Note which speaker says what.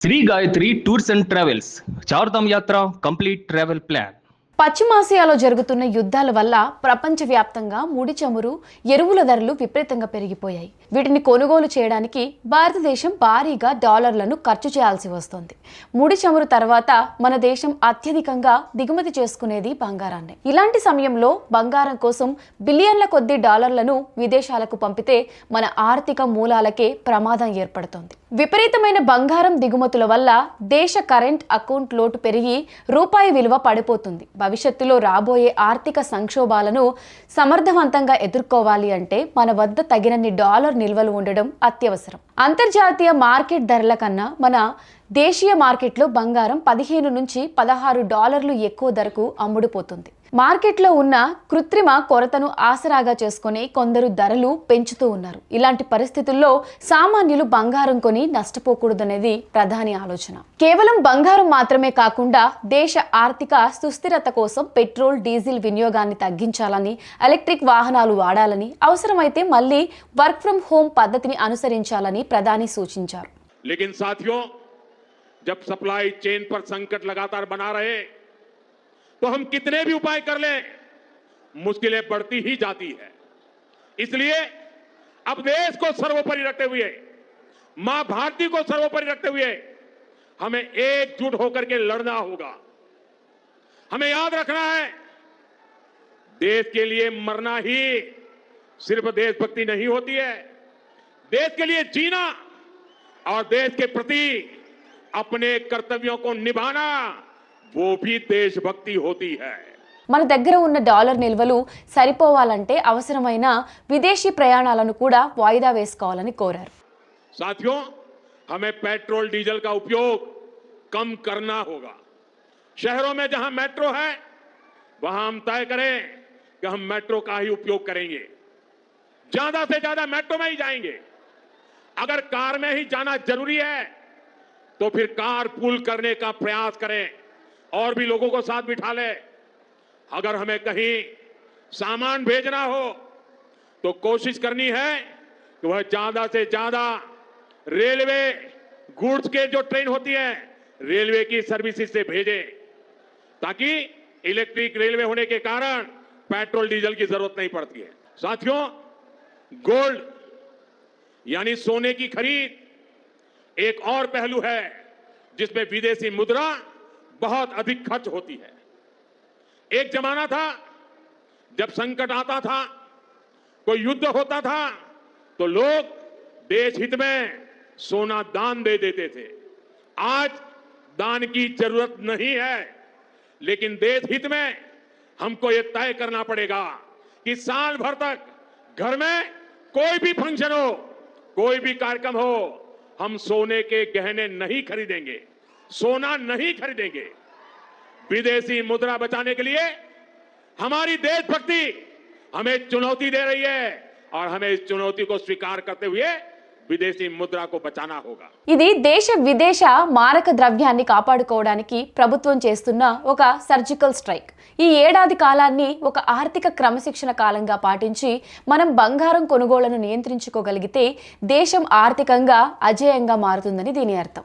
Speaker 1: Shri Gayatri tours and travels Chardham यात्रा complete travel plan.
Speaker 2: పశ్చిమాసియాలో జరుగుతున్న యుద్ధాల వల్ల ప్రపంచవ్యాప్తంగా ముడి చమురు ఎరువుల ధరలు విపరీతంగా పెరిగిపోయాయి. వీటిని కొనుగోలు చేయడానికి భారతదేశం భారీగా డాలర్లను ఖర్చు చేయాల్సి వస్తుంది. ముడి చమురు తర్వాత మన దేశం అత్యధికంగా దిగుమతి చేసుకునేది బంగారాన్ని. ఇలాంటి సమయంలో బంగారం కోసం బిలియన్ల కొద్ది డాలర్లను విదేశాలకు పంపితే మన ఆర్థిక మూలాలకే ప్రమాదం ఏర్పడుతోంది. విపరీతమైన బంగారం దిగుమతుల వల్ల దేశ కరెంట్ అకౌంట్ లోటు పెరిగి రూపాయి విలువ పడిపోతుంది. భవిష్యత్తులో రాబోయే ఆర్థిక సంక్షోభాలను సమర్థవంతంగా ఎదుర్కోవాలి అంటే మన వద్ద తగినన్ని డాలర్ నిల్వలు ఉండడం అత్యవసరం. అంతర్జాతీయ మార్కెట్ ధరల కన్నా మన దేశీయ మార్కెట్లో బంగారం 15 నుంచి 16 డాలర్లు ఎక్కువ ధరకు అమ్ముడుపోతుంది. మార్కెట్లో ఉన్న కృత్రిమ కొరతను ఆసరాగా చేసుకుని కొందరు ధరలు పెంచుతూ ఉన్నారు. ఇలాంటి పరిస్థితుల్లో సామాన్యులు బంగారం కొని నష్టపోకూడదనేది ప్రధాని ఆలోచన. కేవలం బంగారం మాత్రమే కాకుండా దేశ ఆర్థిక సుస్థిరత కోసం పెట్రోల్, డీజిల్ వినియోగాన్ని తగ్గించాలని, ఎలక్ట్రిక్ వాహనాలు వాడాలని, అవసరమైతే మళ్ళీ వర్క్ ఫ్రం హోమ్ పద్ధతిని అనుసరించాలని ప్రధాని సూచించారు.
Speaker 3: लेकिन साथियों, जब सप्लाई चेन पर संकट लगातार बना रहे तो हम कितने भी उपाय कर लें, मुश्किलें बढ़ती ही जाती है। इसलिए अब देश को सर्वोपरि रखते हुए, मां भारती को सर्वोपरि रखते हुए हमें एकजुट होकर के लड़ना होगा। हमें याद रखना है, देश के लिए मरना ही सिर्फ देशभक्ति नहीं होती है, देश के लिए जीना और देश के प्रति अपने कर्तव्यों को निभाना वो भी देशभक्ति होती है।
Speaker 2: మన దగ్గర ఉన్న డాలర్ నిల్వలు సరిపోవాలంటే అవసరమైన విదేశీ ప్రయాణాలను కూడా వాయిదా వేసుకోవాలని కోరారు.
Speaker 3: साथियों, हमें पेट्रोल डीजल का उपयोग कम करना होगा। शहरों में जहां मेट्रो है वहां हम तय करें कि हम मेट्रो का ही उपयोग करेंगे, ज्यादा से ज्यादा मेट्रो में ही जाएंगे। अगर कार में ही जाना जरूरी है तो फिर कार पूल करने का प्रयास करें और भी लोगों को साथ बिठा ले। अगर हमें कहीं सामान भेजना हो तो कोशिश करनी है कि वह ज्यादा से ज्यादा रेलवे गुड्स के जो ट्रेन होती है रेलवे की सर्विसेज से भेजें, ताकि इलेक्ट्रिक रेलवे होने के कारण पेट्रोल डीजल की जरूरत नहीं पड़ती है। साथियों, गोल्ड यानी सोने की खरीद एक और पहलू है जिसमें विदेशी मुद्रा बहुत अधिक खर्च होती है। एक जमाना था जब संकट आता था, कोई युद्ध होता था तो लोग देश हित में सोना दान दे देते थे। आज दान की जरूरत नहीं है, लेकिन देश हित में हमको यह तय करना पड़ेगा कि साल भर तक घर में कोई भी फंक्शन हो, कोई भी कार्यक्रम हो, हम सोने के गहने नहीं खरीदेंगे, सोना नहीं खरीदेंगे। विदेशी मुद्रा बचाने के लिए हमारी देशभक्ति हमें चुनौती दे रही है और हमें इस चुनौती को स्वीकार करते हुए విదేశీ ముద్రకు బచానా హోగా.
Speaker 2: ఇది దేశ విదేశ మారక ద్రవ్యాన్ని కాపాడుకోవడానికి ప్రభుత్వం చేస్తున్న ఒక సర్జికల్ స్ట్రైక్. ఈ ఏడాది కాలాన్ని ఒక ఆర్థిక క్రమశిక్షణ కాలంగా పాటించి మనం బంగారం కొనుగోళ్లను నియంత్రించుకోగలిగితే దేశం ఆర్థికంగా అజేయంగా మారుతుందని దీని అర్థం.